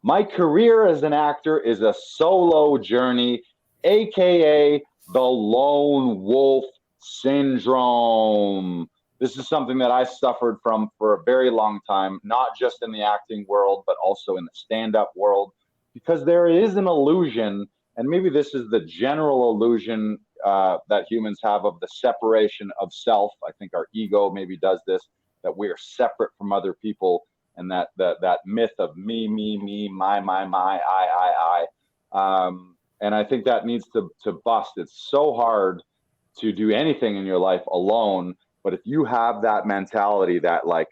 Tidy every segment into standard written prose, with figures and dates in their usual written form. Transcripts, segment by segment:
My career as an actor is a solo journey, aka the lone wolf syndrome. This is something that I suffered from for a very long time, not just in the acting world, but also in the stand-up world, because there is an illusion, and maybe this is the general illusion that humans have of the separation of self. I think our ego maybe does this, that we are separate from other people, and that myth of me, my, I. And I think that needs to bust. It's so hard to do anything in your life alone. But if you have that mentality that like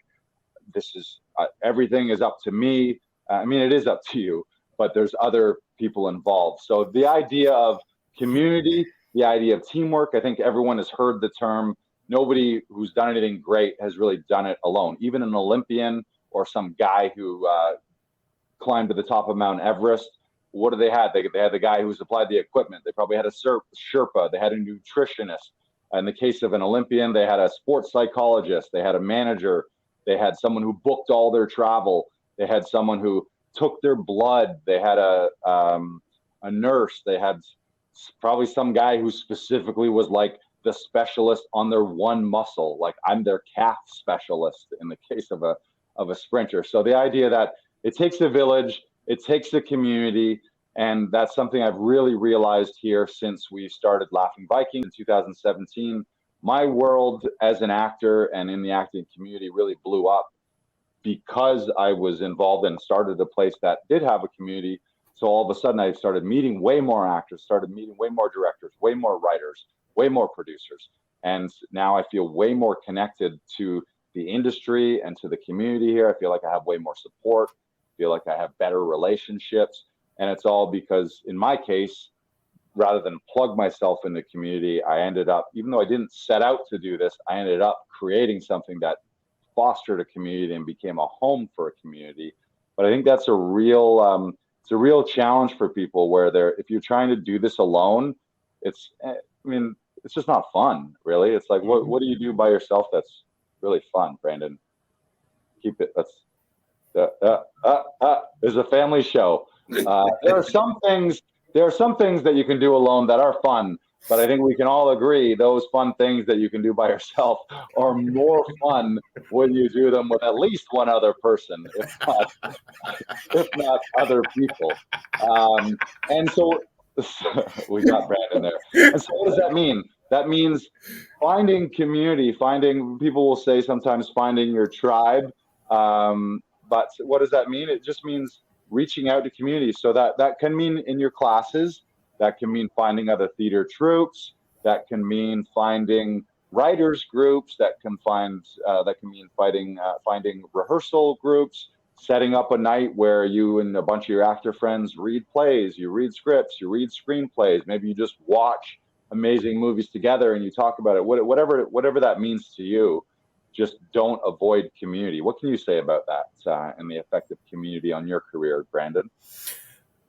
this is everything is up to me, I mean it is up to you, but there's other people involved. So the idea of community, the idea of teamwork, I think everyone has heard the term. Nobody who's done anything great has really done it alone. Even an Olympian or some guy who climbed to the top of Mount Everest. What do they have? They had the guy who supplied the equipment. They probably had a Sherpa. They had a nutritionist. In the case of an Olympian, they had a sports psychologist. They had a manager. They had someone who booked all their travel. They had someone who took their blood. They had a nurse. They had probably some guy who specifically was like the specialist on their one muscle. Like I'm their calf specialist in the case of a sprinter. So the idea that it takes a village, it takes a community, and that's something I've really realized here since we started Laughing Viking in 2017. My world as an actor and in the acting community really blew up because I was involved and started a place that did have a community. So all of a sudden I started meeting way more actors, started meeting way more directors, way more writers, way more producers. And now I feel way more connected to the industry and to the community here. I feel like I have way more support. I feel like I have better relationships. And it's all because, in my case, rather than plug myself in the community, I ended up, even though I didn't set out to do this, I ended up creating something that fostered a community and became a home for a community. But I think that's a real challenge for people where if you're trying to do this alone, it's just not fun, really. It's like, what do you do by yourself that's really fun, Brandon? Keep it. There's a family show. There are some things that you can do alone that are fun, but I think we can all agree those fun things that you can do by yourself are more fun when you do them with at least one other person, if not other people. And so we got Brandon there. And so what does that mean? That means finding community, people will say sometimes finding your tribe. But what does that mean? It just means reaching out to communities. So that can mean in your classes, that can mean finding other theater troupes, that can mean finding writers groups, that can mean finding rehearsal groups, setting up a night where you and a bunch of your actor friends read plays, you read scripts, you read screenplays, maybe you just watch amazing movies together and you talk about it. Whatever that means to you, just don't avoid community. What can you say about that and the effect of community on your career, Brandon?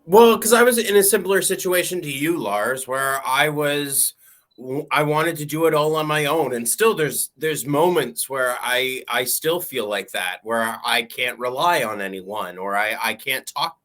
Well, because I was in a similar situation to you, Lars, where I wanted to do it all on my own, and still there's moments where I still feel like that, where I can't rely on anyone, or I can't talk.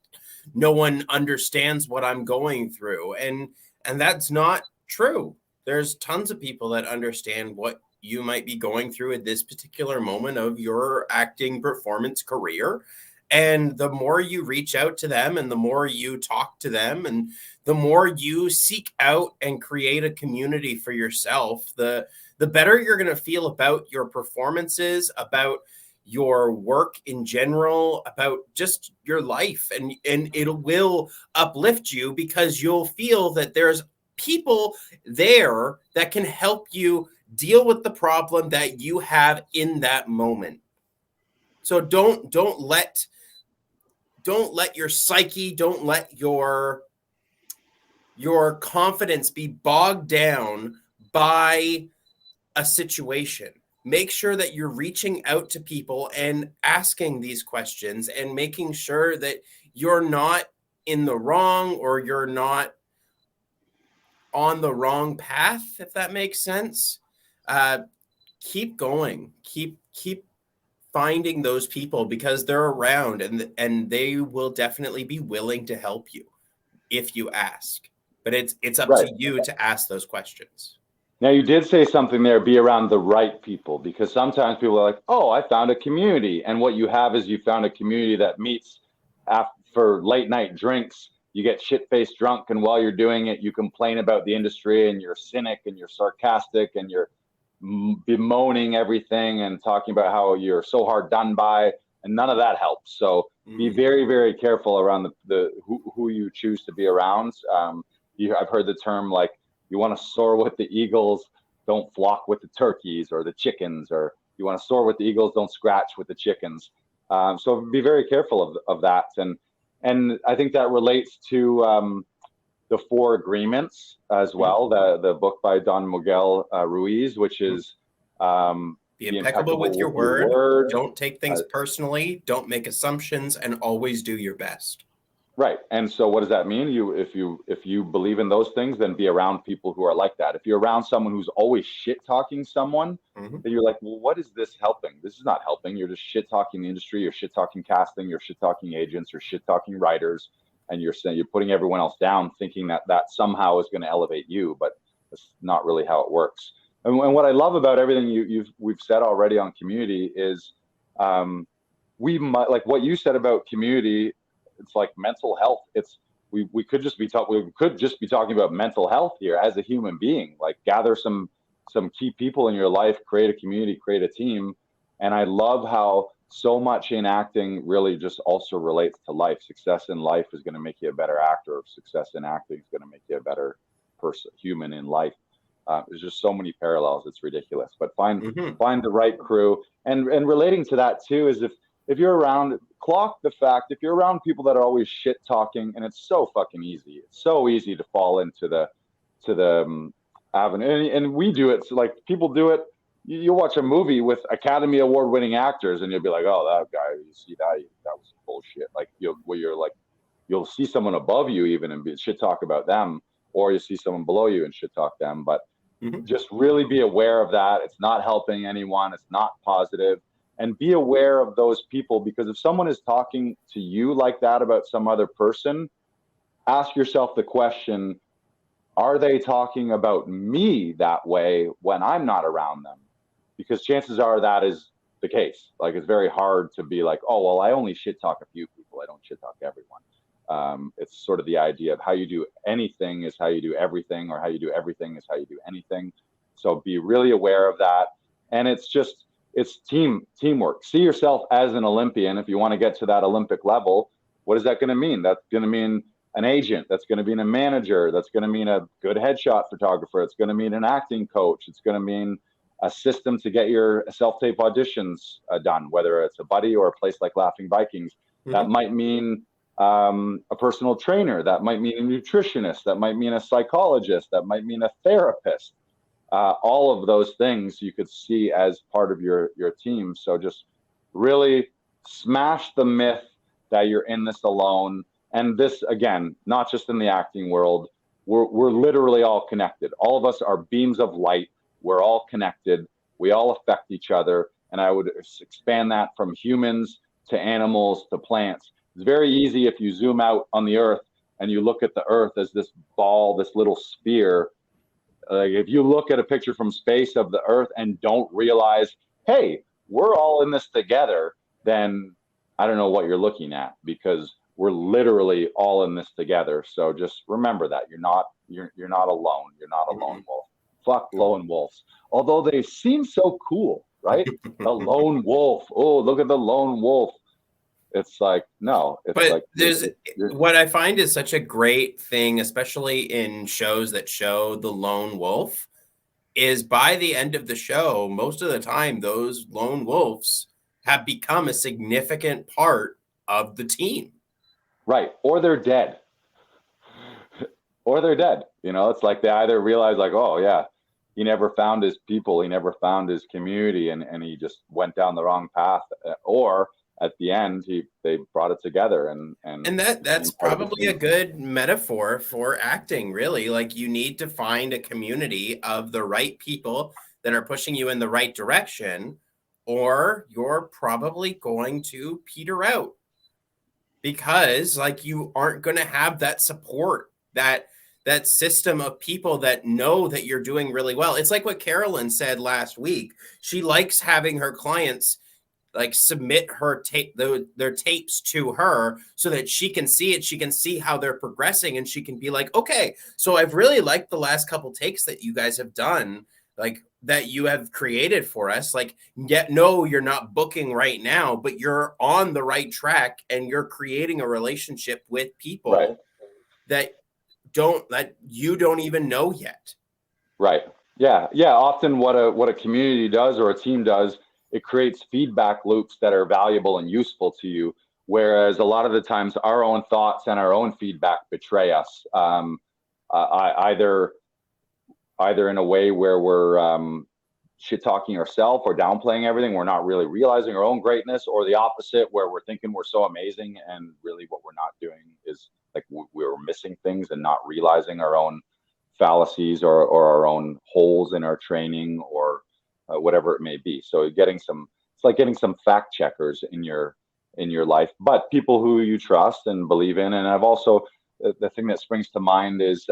No one understands what I'm going through, and that's not true. There's tons of people that understand what you might be going through at this particular moment of your acting performance career. And the more you reach out to them and the more you talk to them and the more you seek out and create a community for yourself, the better you're going to feel about your performances, about your work in general, about just your life. And it will uplift you because you'll feel that there's people there that can help you deal with the problem that you have in that moment. So don't let your psyche, don't let your confidence be bogged down by a situation. Make sure that you're reaching out to people and asking these questions and making sure that you're not in the wrong or you're not on the wrong path, if that makes sense. Keep going. Keep finding those people, because they're around and they will definitely be willing to help you if you ask. But it's up Right. to you to ask those questions. Now, you did say something there, be around the right people, because sometimes people are like, oh, I found a community. And what you have is you found a community that meets for late night drinks. You get shit-faced drunk, and while you're doing it, you complain about the industry, and you're cynic, and you're sarcastic, and you're bemoaning everything and talking about how you're so hard done by, and none of that helps. So be very, very careful around the who you choose to be around. I've heard the term, like, you want to soar with the eagles, don't flock with the turkeys or the chickens, or you want to soar with the eagles, don't scratch with the chickens. So be very careful of that. And I think that relates to the Four Agreements as well, the book by Don Miguel Ruiz, which is be impeccable with your word. Don't take things personally. Don't make assumptions, and always do your best. Right. And so what does that mean? If you believe in those things, then be around people who are like that. If you're around someone who's always shit talking someone, then you're like, well, what is this helping? This is not helping. You're just shit talking the industry, you're shit talking casting, you're shit talking agents, you're shit talking writers, and you're putting everyone else down, thinking that somehow is going to elevate you, but that's not really how it works. And what I love about everything we've said already on community is, like what you said about community. It's like mental health. We could just be talking about mental health here as a human being. Like, gather some key people in your life, create a community, create a team. And I love how so much in acting really just also relates to life. Success in life is going to make you a better actor. Success in acting is going to make you a better human in life. There's just so many parallels. It's ridiculous. But find the right crew. And relating to that too is, if you're around, clock the fact, if you're around people that are always shit talking, and it's so fucking easy. It's so easy to fall into the avenue. And we do it. So, like, people do it. You'll watch a movie with Academy Award winning actors, and you'll be like, oh, that guy, you see that was bullshit. Like, you'll see someone above you even and shit talk about them, or you see someone below you and shit talk them. But just really be aware of that. It's not helping anyone. It's not positive. And be aware of those people, because if someone is talking to you like that about some other person, ask yourself the question, are they talking about me that way when I'm not around them? Because chances are that is the case. Like, it's very hard to be like, oh, well, I only shit talk a few people, I don't shit talk everyone. It's sort of the idea of how you do anything is how you do everything, or how you do everything is how you do anything. So be really aware of that. And it's teamwork. See yourself as an Olympian. If you want to get to that Olympic level, what is that going to mean? That's going to mean an agent. That's going to mean a manager. That's going to mean a good headshot photographer. It's going to mean an acting coach. It's going to mean a system to get your self-tape auditions done, whether it's a buddy or a place like Laughing Vikings. That might mean a personal trainer. That might mean a nutritionist. That might mean a psychologist. That might mean a therapist. All of those things you could see as part of your team. So just really smash the myth that you're in this alone. And this, again, not just in the acting world, we're literally all connected. All of us are beams of light. We're all connected. We all affect each other. And I would expand that from humans to animals to plants. It's very easy if you zoom out on the earth and you look at the earth as this ball, this little sphere. Like, if you look at a picture from space of the earth and don't realize, hey, we're all in this together, then I don't know what you're looking at, because we're literally all in this together. So just remember that you're not alone. You're not a lone wolf. Fuck lone wolves. Although they seem so cool, right? The lone wolf. Oh, look at the lone wolf. It's like, no, it's but like, there's what I find is such a great thing, especially in shows that show the lone wolf, is by the end of the show, most of the time, those lone wolves have become a significant part of the team. Right. Or they're dead. Or they're dead. You know, it's like they either realize, like, oh, yeah, he never found his people, he never found his community, and he just went down the wrong path. Or at the end, they brought it together. And that's probably a good metaphor for acting, really. Like, you need to find a community of the right people that are pushing you in the right direction, or you're probably going to peter out, because like you aren't going to have that support, that system of people that know that you're doing really well. It's like what Carolyn said last week. She likes having her clients like submit her their tapes to her so that she can see it, she can see how they're progressing, and she can be like, okay, so I've really liked the last couple takes that you guys have done, like that you have created for us. Like, yet no, you're not booking right now, but you're on the right track and you're creating a relationship with Right. people that you don't even know yet. Right. Yeah. Yeah. Often what a community does or a team does, it creates feedback loops that are valuable and useful to you. Whereas a lot of the times our own thoughts and our own feedback betray us. Either in a way where we're shit talking ourselves or downplaying everything, we're not really realizing our own greatness, or the opposite, where we're thinking we're so amazing and really what we're not doing is like we're missing things and not realizing our own fallacies or our own holes in our training or whatever it may be. So it's like getting some fact checkers in your life, but people who you trust and believe in. And I've also, the thing that springs to mind is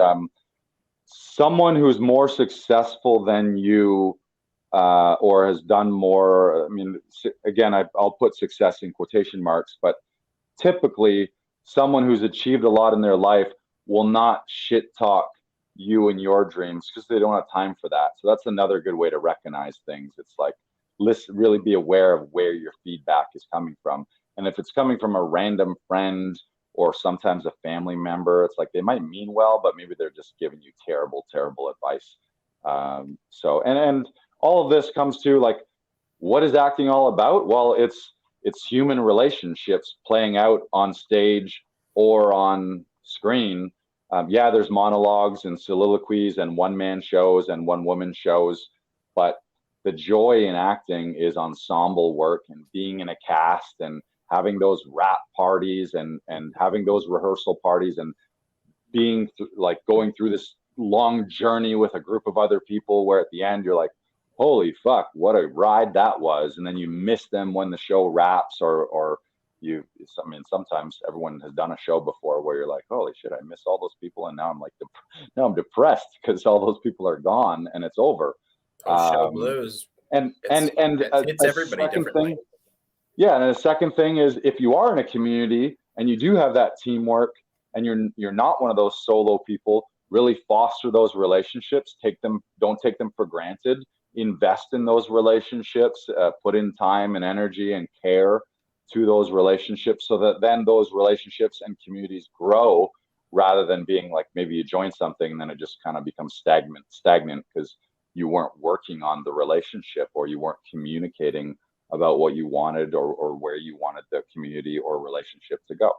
someone who's more successful than you or has done more. I mean, again, I'll put success in quotation marks, but typically someone who's achieved a lot in their life will not shit talk you and your dreams because they don't have time for that. So that's another good way to recognize things. It's like, listen, really be aware of where your feedback is coming from. And if it's coming from a random friend or sometimes a family member, it's like they might mean well, but maybe they're just giving you terrible, terrible advice. So, and all of this comes to like, what is acting all about? Well, it's human relationships playing out on stage or on screen. Yeah, there's monologues and soliloquies and one-man shows and one-woman shows, but the joy in acting is ensemble work and being in a cast and having those rap parties and having those rehearsal parties and being like going through this long journey with a group of other people where at the end you're like, holy fuck, what a ride that was. And then you miss them when the show wraps, or I mean, sometimes everyone has done a show before where you're like, holy shit, I miss all those people. And now I'm like, now I'm depressed because all those people are gone and it's over. Show blues. And It's a everybody second differently. thing, yeah, and the second thing is if you are in a community and you do have that teamwork and you're not one of those solo people, really foster those relationships. Don't take them for granted. Invest in those relationships. Put in time and energy and care to those relationships, so that then those relationships and communities grow, rather than being like maybe you join something and then it just kind of becomes stagnant because you weren't working on the relationship or you weren't communicating about what you wanted or where you wanted the community or relationship to go.